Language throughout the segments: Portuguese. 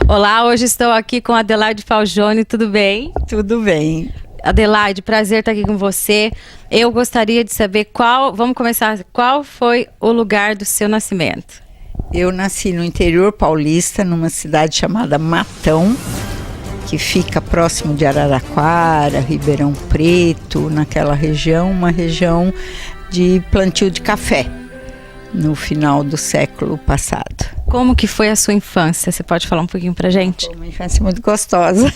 Olá, hoje estou aqui com a Adelaide Falcioni, tudo bem? Tudo bem. Adelaide, prazer estar aqui com você. Eu gostaria de saber qual foi o lugar do seu nascimento? Eu nasci no interior paulista, numa cidade chamada Matão, que fica próximo de Araraquara, Ribeirão Preto, naquela região, uma região de plantio de café, no final do século passado. Como que foi a sua infância? Você pode falar um pouquinho pra gente? Foi uma infância muito gostosa.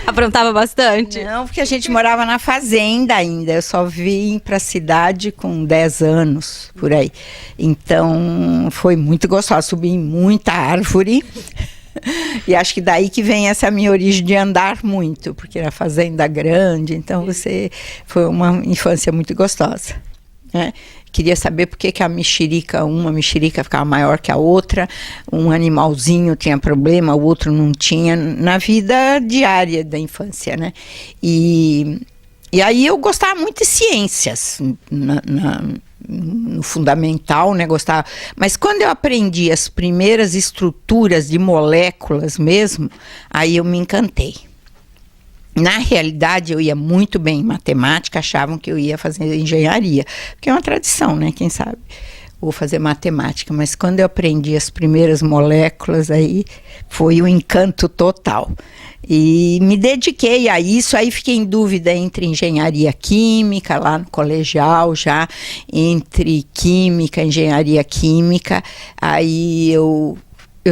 Aprontava bastante? Não, porque a gente morava na fazenda ainda. Eu só vim para a cidade com 10 anos, por aí. Então, foi muito gostoso. Subi em muita árvore. E acho que daí que vem essa minha origem de andar muito, porque era fazenda grande. Então, foi uma infância muito gostosa, né? Queria saber por que uma mexerica ficava maior que a outra, um animalzinho tinha problema, o outro não tinha, na vida diária da infância, né? E aí eu gostava muito de ciências, no fundamental, né? Gostava. Mas quando eu aprendi as primeiras estruturas de moléculas mesmo, aí eu me encantei. Na realidade, eu ia muito bem em matemática, achavam que eu ia fazer engenharia, porque é uma tradição, né? Quem sabe? Vou fazer matemática, mas quando eu aprendi as primeiras moléculas, aí foi um encanto total. E me dediquei a isso, aí fiquei em dúvida entre engenharia química, lá no colegial já, entre química, engenharia química, aí eu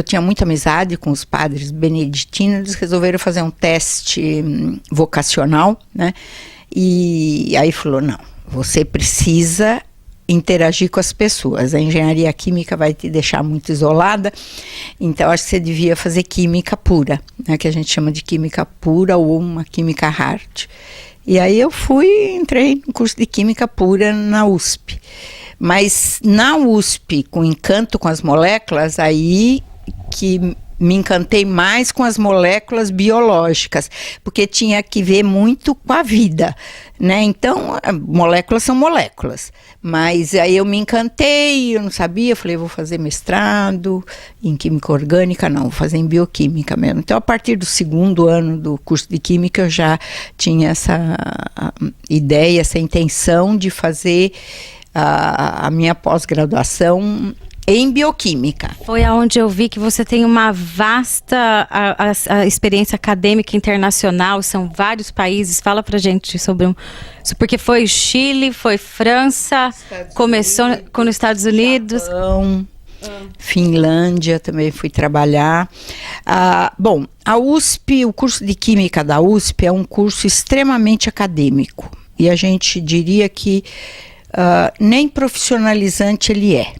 tinha muita amizade com os padres beneditinos, eles resolveram fazer um teste vocacional, né? E aí falou, não, você precisa interagir com as pessoas, a engenharia química vai te deixar muito isolada, então acho que você devia fazer química pura, né? Que a gente chama de química pura ou uma química hard. E aí eu entrei no curso de química pura na USP. Mas na USP, com encanto com as moléculas, aí que me encantei mais com as moléculas biológicas, porque tinha que ver muito com a vida, né? Então, moléculas são moléculas, mas aí eu me encantei, eu não sabia, falei, vou fazer mestrado em química orgânica, não, vou fazer em bioquímica mesmo. Então, a partir do segundo ano do curso de química, eu já tinha essa ideia, essa intenção de fazer a minha pós-graduação em bioquímica. Foi aonde eu vi que você tem uma vasta a experiência acadêmica internacional, são vários países. Fala pra gente sobre isso, porque foi Chile, foi França, começou com os Estados Unidos. Japão, Finlândia também fui trabalhar. Bom, a USP, o curso de Química da USP é um curso extremamente acadêmico. E a gente diria que nem profissionalizante ele é.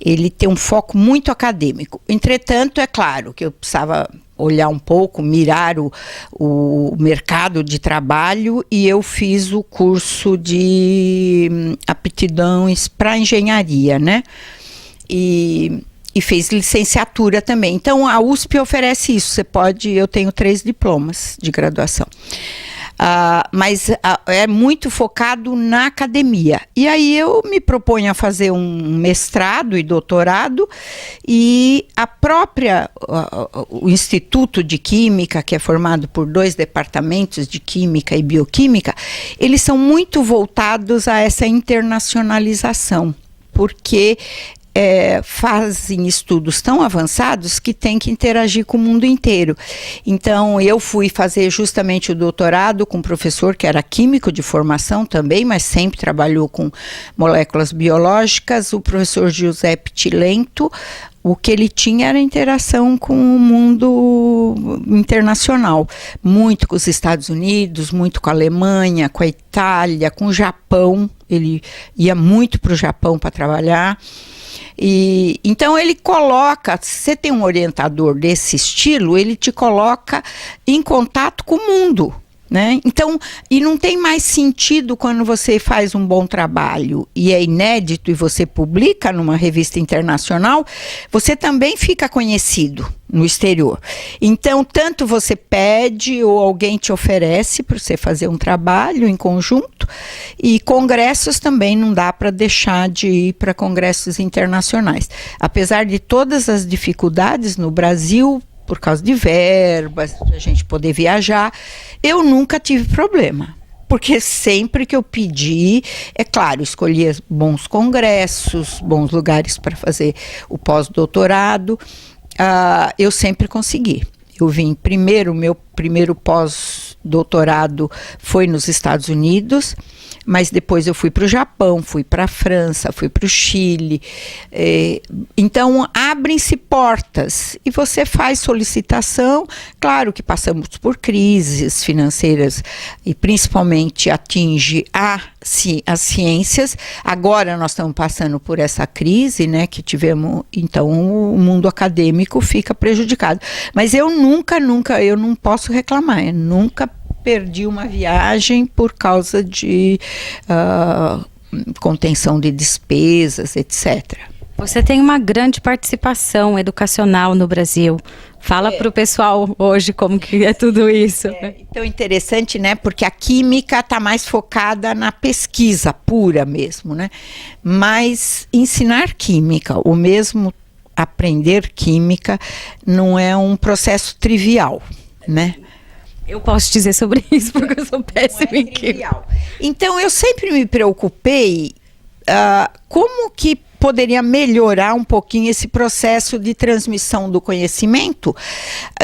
Ele tem um foco muito acadêmico. Entretanto, é claro que eu precisava olhar um pouco, mirar o mercado de trabalho, e eu fiz o curso de aptidões para engenharia, né? E fez licenciatura também. Então, a USP oferece isso. Eu tenho 3 diplomas de graduação. Mas é muito focado na academia. E aí eu me proponho a fazer um mestrado e doutorado, e o Instituto de Química, que é formado por 2 departamentos de Química e Bioquímica, eles são muito voltados a essa internacionalização, porque fazem estudos tão avançados que tem que interagir com o mundo inteiro. Então, eu fui fazer justamente o doutorado com um professor que era químico de formação também, mas sempre trabalhou com moléculas biológicas, o professor Giuseppe Tilento. O que ele tinha era interação com o mundo internacional, muito com os Estados Unidos, muito com a Alemanha, com a Itália, com o Japão. Ele ia muito para o Japão para trabalhar. Então ele coloca, se você tem um orientador desse estilo, ele te coloca em contato com o mundo. né? Então, e não tem mais sentido quando você faz um bom trabalho e é inédito e você publica numa revista internacional, você também fica conhecido no exterior. Então, tanto você pede ou alguém te oferece para você fazer um trabalho em conjunto, e congressos também não dá para deixar de ir para congressos internacionais. Apesar de todas as dificuldades no Brasil, por causa de verbas, a gente poder viajar, eu nunca tive problema. Porque sempre que eu pedi, é claro, escolhia bons congressos, bons lugares para fazer o pós-doutorado, eu sempre consegui. Eu vim primeiro, meu primeiro pós-doutorado foi nos Estados Unidos, mas depois eu fui para o Japão, fui para a França, fui para o Chile. Então, abrem-se portas e você faz solicitação. Claro que passamos por crises financeiras e principalmente atinge as ciências. Agora nós estamos passando por essa crise, né, que tivemos, então o mundo acadêmico fica prejudicado. Mas eu eu não posso reclamar, eu nunca perdi uma viagem por causa de contenção de despesas, etc. Você tem uma grande participação educacional no Brasil. Fala para o pessoal hoje como que é tudo isso. Então, interessante, né? Porque a química está mais focada na pesquisa pura mesmo, né? Mas ensinar química, ou mesmo aprender química, não é um processo trivial, né? Eu posso dizer sobre isso, porque eu sou péssima em química. Então, eu sempre me preocupei como que poderia melhorar um pouquinho esse processo de transmissão do conhecimento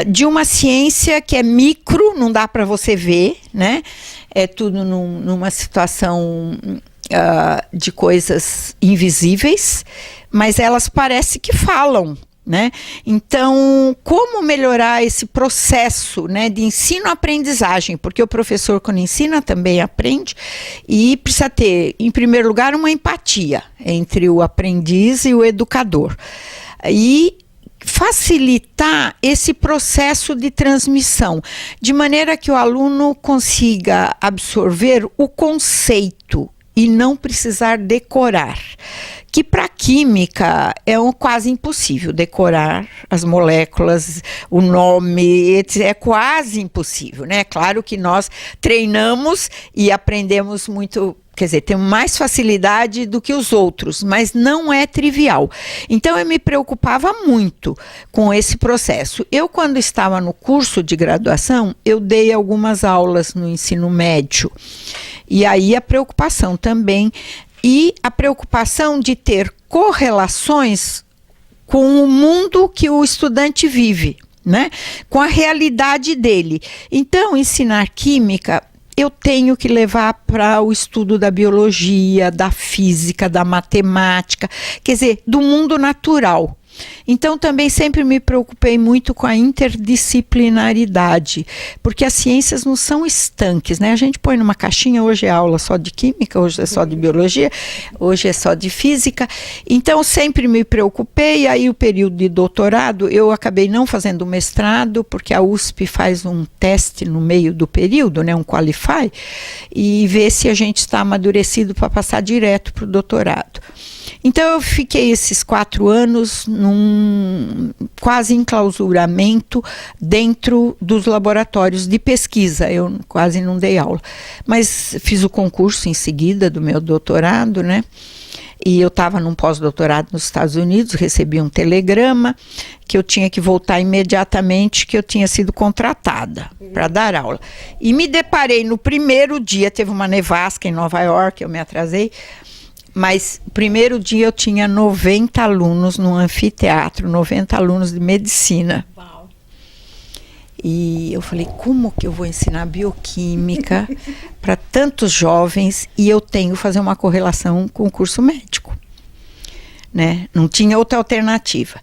de uma ciência que é micro, não dá para você ver, né? É tudo numa situação de coisas invisíveis, mas elas parecem que falam, né? Então, como melhorar esse processo, né, de ensino-aprendizagem? Porque o professor, quando ensina, também aprende, e precisa ter, em primeiro lugar, uma empatia entre o aprendiz e o educador. E facilitar esse processo de transmissão, de maneira que o aluno consiga absorver o conceito e não precisar decorar. Que para a química é quase impossível decorar as moléculas, o nome, etc. É quase impossível, né? Claro que nós treinamos e aprendemos muito, quer dizer, temos mais facilidade do que os outros, mas não é trivial. Então, eu me preocupava muito com esse processo. Eu, quando estava no curso de graduação, eu dei algumas aulas no ensino médio. E aí a preocupação também, e a preocupação de ter correlações com o mundo que o estudante vive, né? Com a realidade dele. Então, ensinar química, eu tenho que levar para o estudo da biologia, da física, da matemática, quer dizer, do mundo natural. Então, também sempre me preocupei muito com a interdisciplinaridade, porque as ciências não são estanques, né? A gente põe numa caixinha, hoje é aula só de química, hoje é só de biologia, hoje é só de física. Então, sempre me preocupei, e aí o período de doutorado, eu acabei não fazendo mestrado, porque a USP faz um teste no meio do período, né? Um qualify, e vê se a gente está amadurecido para passar direto para o doutorado. Então, eu fiquei esses 4 anos num quase enclausuramento dentro dos laboratórios de pesquisa. Eu quase não dei aula, mas fiz o concurso em seguida do meu doutorado, né? E eu estava num pós-doutorado nos Estados Unidos, recebi um telegrama que eu tinha que voltar imediatamente, que eu tinha sido contratada para dar aula. E me deparei no primeiro dia, teve uma nevasca em Nova York, eu me atrasei, mas no primeiro dia eu tinha 90 alunos no anfiteatro, 90 alunos de medicina. Uau. E eu falei, como que eu vou ensinar bioquímica para tantos jovens e eu tenho que fazer uma correlação com o curso médico, né? Não tinha outra alternativa.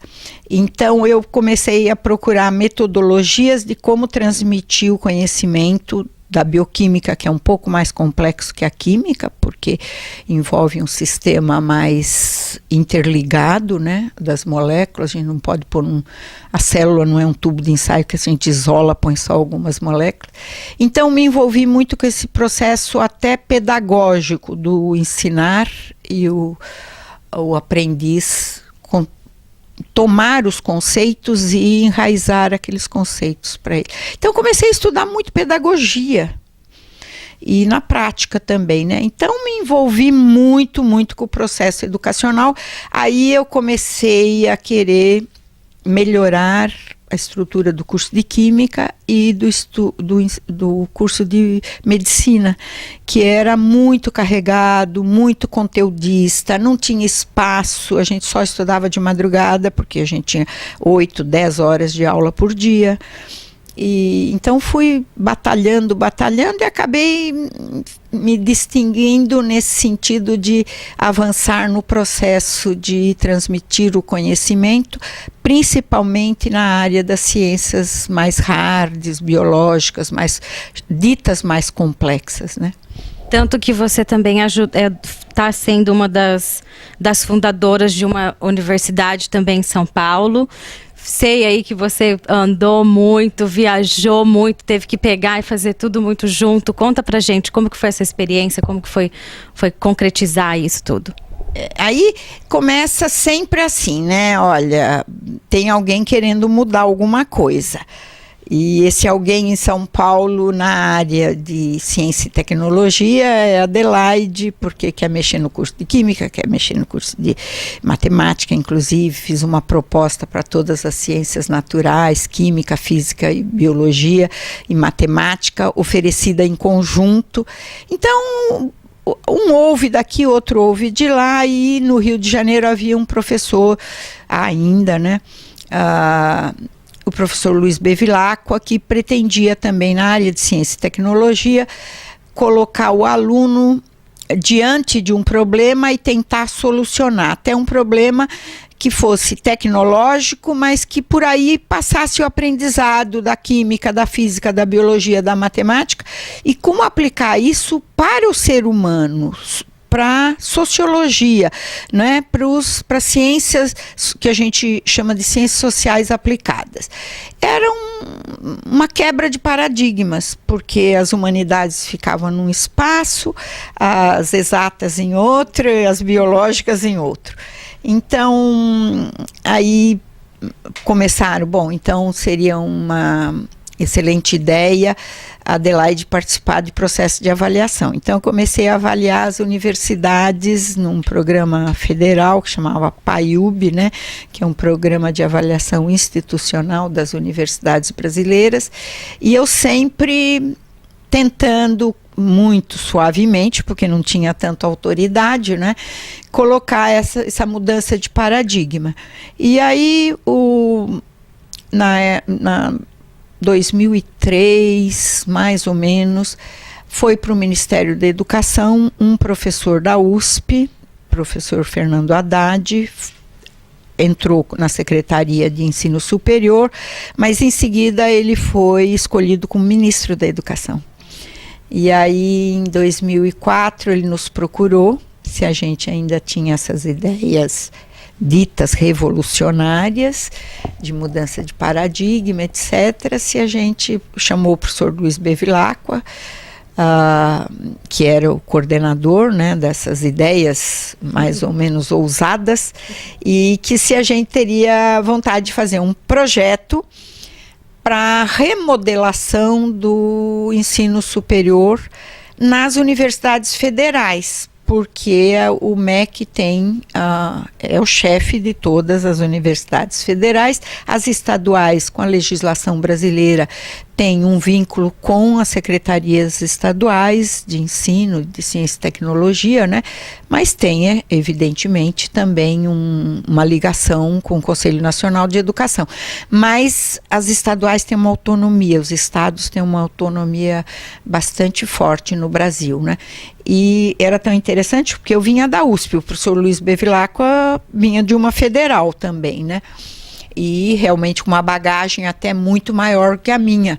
Então eu comecei a procurar metodologias de como transmitir o conhecimento da bioquímica, que é um pouco mais complexo que a química, porque envolve um sistema mais interligado, né, das moléculas. A gente não pode pôr a célula não é um tubo de ensaio que a gente isola, põe só algumas moléculas. Então me envolvi muito com esse processo até pedagógico do ensinar e o aprendiz tomar os conceitos e enraizar aqueles conceitos para ele. Então comecei a estudar muito pedagogia e na prática também, né? Então me envolvi muito com o processo educacional. Aí eu comecei a querer melhorar a estrutura do curso de Química e do curso de Medicina, que era muito carregado, muito conteudista, não tinha espaço, a gente só estudava de madrugada, porque a gente tinha 8, 10 horas de aula por dia. E então fui batalhando e acabei me distinguindo nesse sentido de avançar no processo de transmitir o conhecimento, principalmente na área das ciências mais hards, biológicas, ditas mais complexas, né? Tanto que você também está sendo uma das fundadoras de uma universidade também em São Paulo. Sei aí que você andou muito, viajou muito, teve que pegar e fazer tudo muito junto. Conta pra gente como que foi essa experiência, como que foi concretizar isso tudo. Aí começa sempre assim, né? Olha, tem alguém querendo mudar alguma coisa. E esse alguém em São Paulo, na área de ciência e tecnologia, é a Adelaide, porque quer mexer no curso de Química, quer mexer no curso de Matemática, inclusive fiz uma proposta para todas as ciências naturais, Química, Física e Biologia e Matemática, oferecida em conjunto. Então, um ouve daqui, outro ouve de lá, e no Rio de Janeiro havia um professor ainda, né? O professor Luiz Bevilacqua, que pretendia também na área de ciência e tecnologia colocar o aluno diante de um problema e tentar solucionar, até um problema que fosse tecnológico, mas que por aí passasse o aprendizado da química, da física, da biologia, da matemática, e como aplicar isso para o ser humano, para sociologia, né, para ciências que a gente chama de ciências sociais aplicadas. Era uma quebra de paradigmas, porque as humanidades ficavam num espaço, as exatas em outro, as biológicas em outro. Então, aí começaram, então seria uma excelente ideia a Adelaide participar de processo de avaliação. Então, eu comecei a avaliar as universidades num programa federal que chamava PAIUB, né, que é um programa de avaliação institucional das universidades brasileiras, e eu sempre tentando, muito suavemente, porque não tinha tanta autoridade, né, colocar essa mudança de paradigma. E aí, na 2003, mais ou menos, foi para o Ministério da Educação um professor da USP, professor Fernando Haddad, entrou na Secretaria de Ensino Superior, mas em seguida ele foi escolhido como ministro da Educação. E aí, em 2004, ele nos procurou, se a gente ainda tinha essas ideias ditas revolucionárias, de mudança de paradigma, etc., se a gente chamou o professor Luiz Bevilacqua, que era o coordenador, né, dessas ideias mais ou menos ousadas, e que se a gente teria vontade de fazer um projeto para remodelação do ensino superior nas universidades federais, porque o MEC é o chefe de todas as universidades federais. As estaduais, com a legislação brasileira, têm um vínculo com as secretarias estaduais de ensino, de ciência e tecnologia, né? Mas tem, evidentemente, também uma ligação com o Conselho Nacional de Educação. Mas as estaduais têm uma autonomia, os estados têm uma autonomia bastante forte no Brasil, né? E era tão interessante porque eu vinha da USP, o professor Luiz Bevilacqua vinha de uma federal também, né? e realmente com uma bagagem até muito maior que a minha,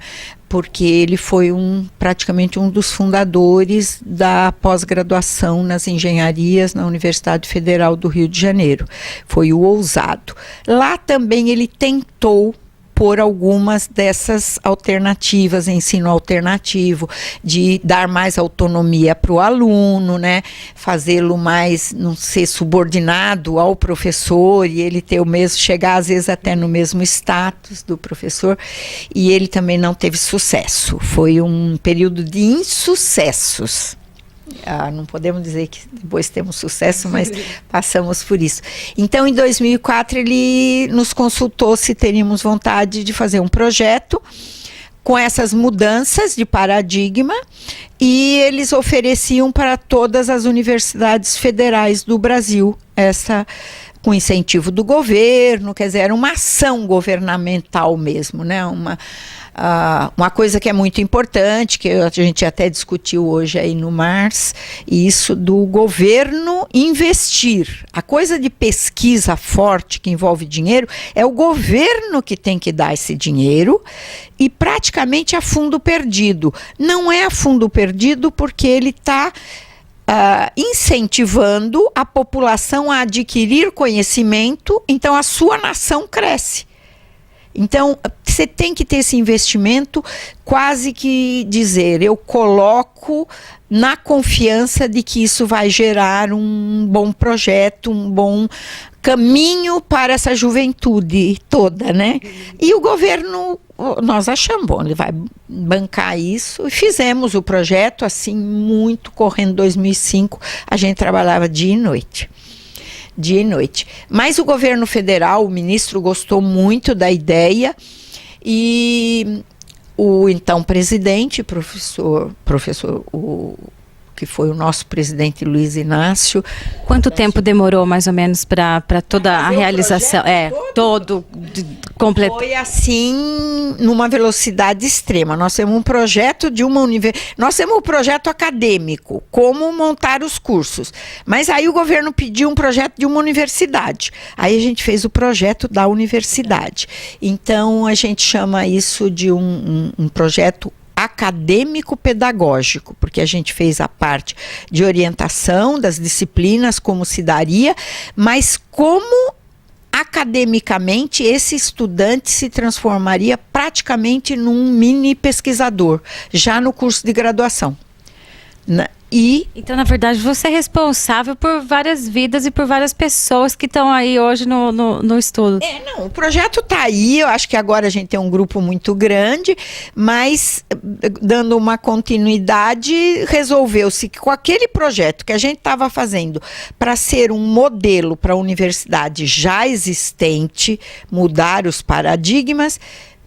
porque ele foi praticamente um dos fundadores da pós-graduação nas engenharias na Universidade Federal do Rio de Janeiro. Foi o ousado. Lá também ele tentou por algumas dessas alternativas, ensino alternativo, de dar mais autonomia para o aluno, né? Fazê-lo mais, não ser subordinado ao professor e ele ter o mesmo, chegar às vezes até no mesmo status do professor, e ele também não teve sucesso. Foi um período de insucessos. Não podemos dizer que depois temos sucesso, mas passamos por isso. Então, em 2004, ele nos consultou se teríamos vontade de fazer um projeto com essas mudanças de paradigma, e eles ofereciam para todas as universidades federais do Brasil, com incentivo do governo, quer dizer, era uma ação governamental mesmo, né? Uma coisa que é muito importante, que a gente até discutiu hoje aí no Mars, isso do governo investir. A coisa de pesquisa forte que envolve dinheiro, é o governo que tem que dar esse dinheiro, e praticamente a fundo perdido. Não é a fundo perdido porque ele está incentivando a população a adquirir conhecimento, então a sua nação cresce. Então, você tem que ter esse investimento, quase que dizer, eu coloco na confiança de que isso vai gerar um bom projeto, um bom caminho para essa juventude toda, né? E o governo, nós achamos, bom, ele vai bancar isso, e fizemos o projeto, assim, muito correndo. 2005, a gente trabalhava dia e noite. Dia e noite. Mas o governo federal, o ministro gostou muito da ideia, e o então presidente, que foi o nosso presidente Luiz Inácio. Quanto tempo demorou mais ou menos para toda a realização? Todo completo. Foi assim, numa velocidade extrema. Nós temos um projeto de uma universidade, nós temos um projeto acadêmico, como montar os cursos. Mas aí o governo pediu um projeto de uma universidade. Aí a gente fez o projeto da universidade. Então a gente chama isso de um projeto acadêmico-pedagógico, porque a gente fez a parte de orientação das disciplinas, como se daria, mas como academicamente esse estudante se transformaria praticamente num mini pesquisador, já no curso de graduação. Então, na verdade, você é responsável por várias vidas e por várias pessoas que estão aí hoje no estudo. O projeto está aí, eu acho que agora a gente tem um grupo muito grande, mas dando uma continuidade, resolveu-se que com aquele projeto que a gente estava fazendo para ser um modelo para a universidade já existente, mudar os paradigmas,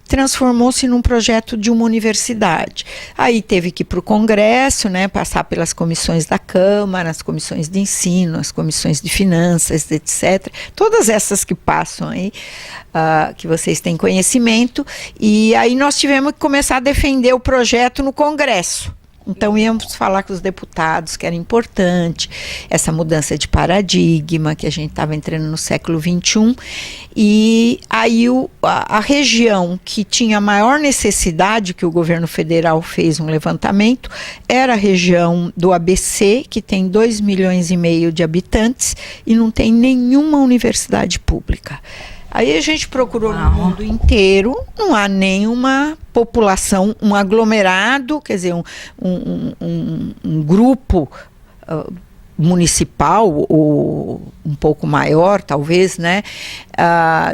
transformou-se num projeto de uma universidade. Aí teve que ir para o Congresso, né, passar pelas comissões da Câmara, as comissões de ensino, as comissões de finanças, etc. Todas essas que passam aí, que vocês têm conhecimento. E aí nós tivemos que começar a defender o projeto no Congresso. Então, íamos falar com os deputados que era importante essa mudança de paradigma, que a gente estava entrando no século XXI, e aí a região que tinha maior necessidade, que o governo federal fez um levantamento, era a região do ABC, que tem 2,5 milhões de habitantes e não tem nenhuma universidade pública. Aí a gente procurou no mundo inteiro, não há nenhuma população, um aglomerado, quer dizer, um grupo municipal, ou um pouco maior, talvez, né,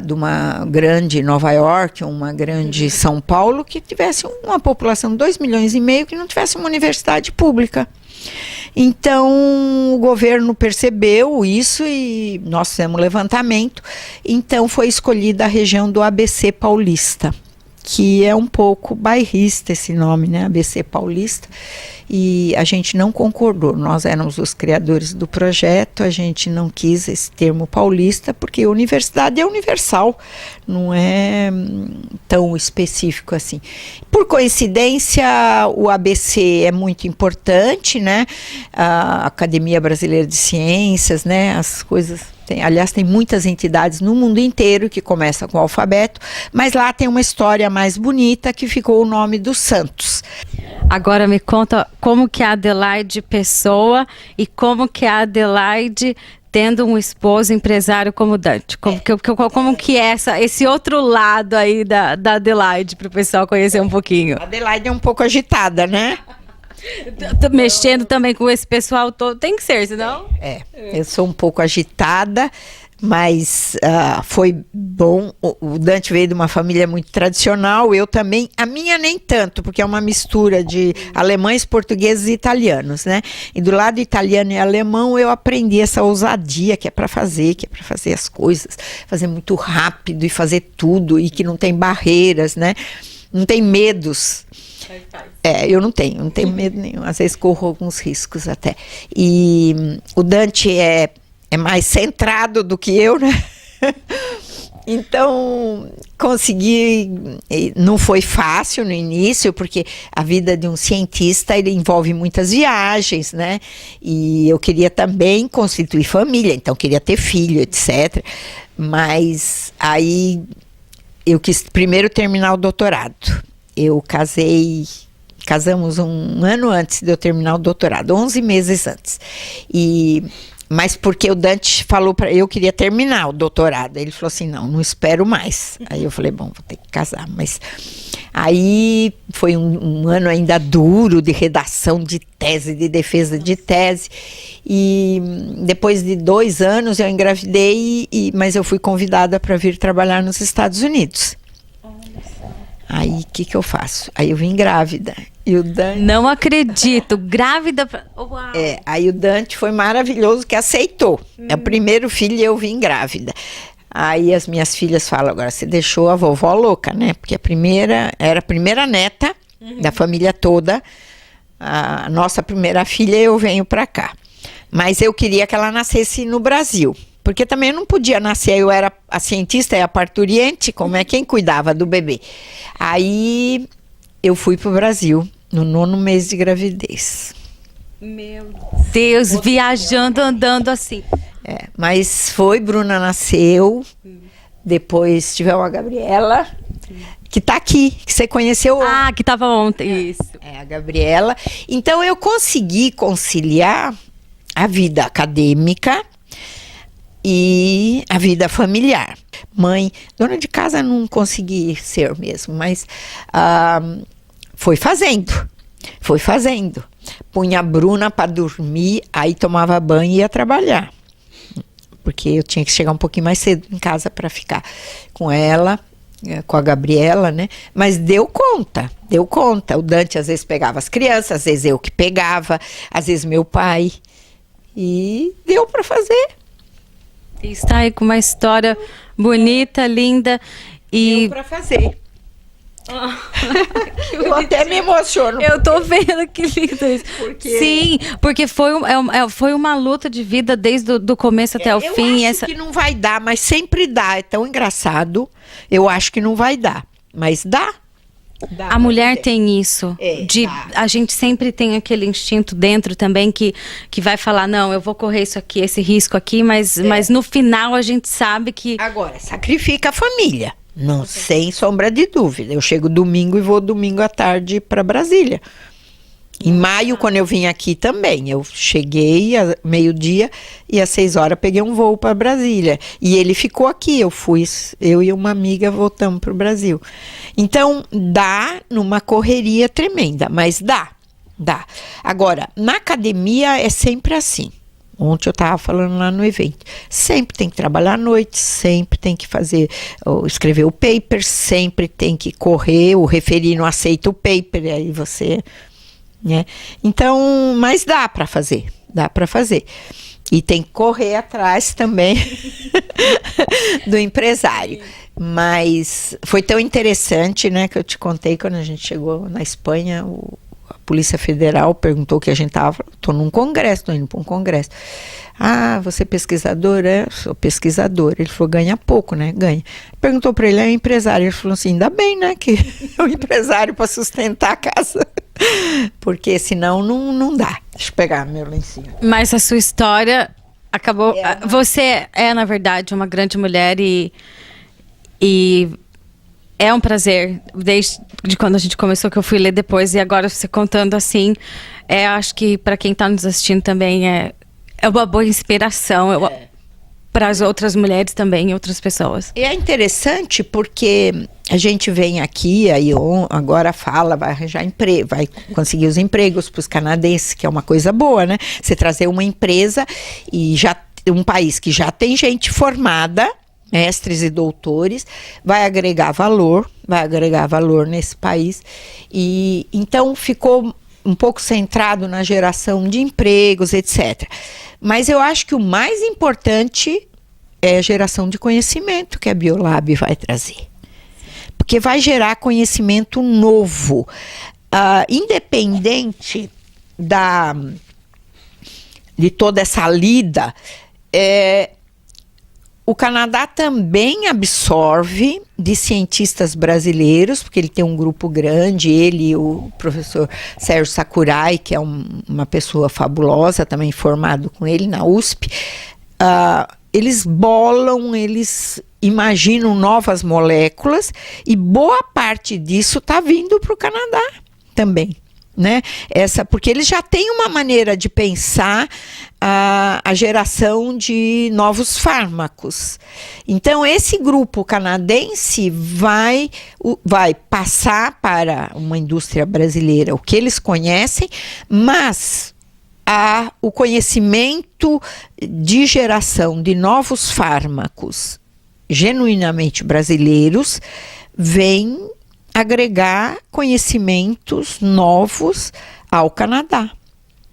de uma grande Nova York, uma grande São Paulo, que tivesse uma população de 2,5 milhões que não tivesse uma universidade pública. Então, o governo percebeu isso e nós fizemos um levantamento. Então, foi escolhida a região do ABC Paulista, que é um pouco bairrista esse nome, né? ABC Paulista. E a gente não concordou. Nós éramos os criadores do projeto, a gente não quis esse termo paulista, porque a universidade é universal, não é tão específico assim. Por coincidência, o ABC é muito importante, né? A Academia Brasileira de Ciências, né? As coisas aliás, tem muitas entidades no mundo inteiro que começam com o alfabeto, mas lá tem uma história mais bonita que ficou o nome dos santos. Agora me conta como que é a Adelaide pessoa e como que é a Adelaide tendo um esposo empresário como Dante. Como que é esse outro lado aí da Adelaide, para o pessoal conhecer um pouquinho? A Adelaide é um pouco agitada, né? Tô mexendo também com esse pessoal todo, tem que ser, senão... Eu sou um pouco agitada, mas foi bom. O Dante veio de uma família muito tradicional, eu também. A minha nem tanto, porque é uma mistura de alemães, portugueses e italianos, né? E do lado italiano e alemão eu aprendi essa ousadia que é para fazer as coisas, fazer muito rápido e fazer tudo, e que não tem barreiras, né? Não tem medos. Eu não tenho medo nenhum. Às vezes corro alguns riscos até. E o Dante é mais centrado do que eu, né? Então, consegui. Não foi fácil no início, porque a vida de um cientista ele envolve muitas viagens, né? E eu queria também constituir família, então queria ter filho, etc. Mas aí eu quis primeiro terminar o doutorado. Eu casamos um ano antes de eu terminar o doutorado, 11 meses antes. Mas porque o Dante falou para eu queria terminar o doutorado. Ele falou assim, não espero mais. Aí eu falei, bom, vou ter que casar. Mas aí foi um ano ainda duro de redação de tese, de defesa de tese. E depois de 2 anos eu engravidei, mas eu fui convidada para vir trabalhar nos Estados Unidos. Aí, o que eu faço? Aí eu vim grávida. E o Dante... Não acredito, grávida... Uau. Aí o Dante foi maravilhoso que aceitou. É o primeiro filho e eu vim grávida. Aí as minhas filhas falam, agora você deixou a vovó louca, né? Porque era a primeira neta da família toda. A nossa primeira filha, eu venho para cá. Mas eu queria que ela nascesse no Brasil. Porque também eu não podia nascer, eu era a cientista e a parturiente, como é quem cuidava do bebê. Aí eu fui para o Brasil no 9º mês de gravidez. Meu Deus, viajando, andando assim. Mas Bruna nasceu, depois tivemos a Gabriela, que está aqui, que você conheceu ontem. Ah, que estava ontem, isso. A Gabriela. Então eu consegui conciliar a vida acadêmica e a vida familiar. Mãe, dona de casa não consegui ser mesmo, mas foi fazendo. Punha a Bruna para dormir, aí tomava banho e ia trabalhar. Porque eu tinha que chegar um pouquinho mais cedo em casa para ficar com ela, com a Gabriela, né? Mas deu conta. O Dante às vezes pegava as crianças, às vezes eu que pegava, às vezes meu pai. E deu para fazer. Está aí com uma história bonita, linda e... Deu para fazer. Eu até me emociono. Eu tô vendo que lindo isso. Sim, porque foi uma luta de vida desde o começo até o fim. Eu acho que não vai dar, mas sempre dá. É tão engraçado. Eu acho que não vai dar, mas dá. A mulher tem isso, a gente sempre tem aquele instinto dentro também que vai falar, não, eu vou correr isso aqui, esse risco aqui, mas no final a gente sabe que... Agora, sacrifica a família, não, sem sombra de dúvida. Eu chego domingo e vou domingo à tarde para Brasília. Em maio, quando eu vim aqui também, eu cheguei a meio-dia e às 6 horas peguei um voo para Brasília. E ele ficou aqui, eu e uma amiga voltamos para o Brasil. Então, dá numa correria tremenda, mas dá. Agora, na academia é sempre assim. Ontem eu estava falando lá no evento. Sempre tem que trabalhar à noite, sempre tem que escrever o paper, sempre tem que correr, o referee não aceita o paper, aí você... Né? Então, mas dá para fazer. E tem que correr atrás também do empresário. Mas foi tão interessante, né, que eu te contei quando a gente chegou na Espanha, a Polícia Federal perguntou o que a gente estava. Estou indo para um congresso. Ah, você é pesquisador? Sou pesquisador. Ele falou, ganha pouco, né? Ganha. Perguntou para ele, é empresário? Ele falou assim, ainda bem, né, que é um empresário para sustentar a casa. Porque senão não dá. Deixa eu pegar meu lencinho. Mas a sua história acabou. Você é, na verdade, uma grande mulher e é um prazer, desde quando a gente começou, que eu fui ler depois, e agora você contando assim, acho que para quem está nos assistindo também é uma boa inspiração para as outras mulheres também e outras pessoas. E é interessante porque a gente vem aqui, aí agora vai arranjar emprego, vai conseguir os empregos para os canadenses, que é uma coisa boa, né? Você trazer uma empresa e um país que já tem gente formada, mestres e doutores, vai agregar valor nesse país. E então ficou um pouco centrado na geração de empregos, etc. Mas eu acho que o mais importante é a geração de conhecimento que a Biolab vai trazer. Porque vai gerar conhecimento novo, independente de toda essa lida. O Canadá também absorve de cientistas brasileiros, porque ele tem um grupo grande, ele e o professor Sérgio Sakurai, que é uma pessoa fabulosa, também formado com ele na USP. Eles imaginam novas moléculas e boa parte disso está vindo para o Canadá também. Né? Porque eles já têm uma maneira de pensar a geração de novos fármacos. Então, esse grupo canadense vai passar para uma indústria brasileira o que eles conhecem, mas o conhecimento de geração de novos fármacos genuinamente brasileiros vem agregar conhecimentos novos ao Canadá,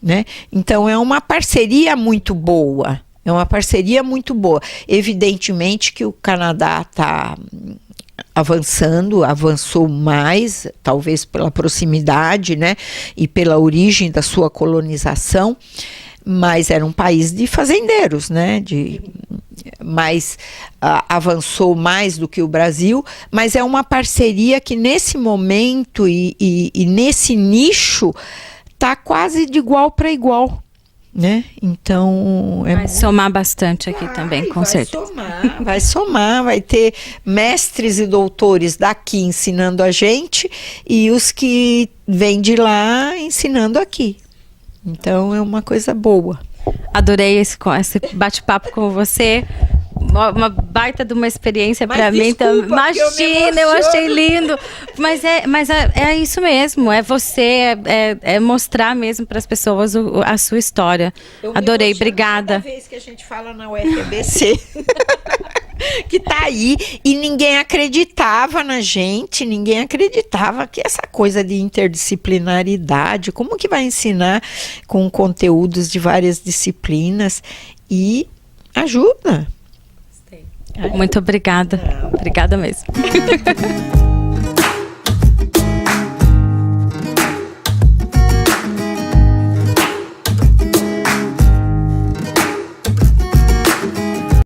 né? Então é uma parceria muito boa, Evidentemente que o Canadá está avançou mais, talvez pela proximidade, né? E pela origem da sua colonização, mas era um país de fazendeiros, né? Mas avançou mais do que o Brasil, mas é uma parceria que nesse momento e nesse nicho está quase de igual para igual, né? Então vai somar bastante aqui também, com certeza. Vai ter mestres e doutores daqui ensinando a gente e os que vêm de lá ensinando aqui. Então é uma coisa boa. Adorei esse bate-papo com você. Uma baita de uma experiência para mim também. Imagina, eu achei lindo. Mas é isso mesmo. É você, é mostrar mesmo para as pessoas a sua história. Adorei, obrigada. Cada vez que a gente fala na UFABC. Que tá aí, e ninguém acreditava na gente, ninguém acreditava que essa coisa de interdisciplinaridade, como que vai ensinar com conteúdos de várias disciplinas, e ajuda. Muito obrigada. Obrigada mesmo.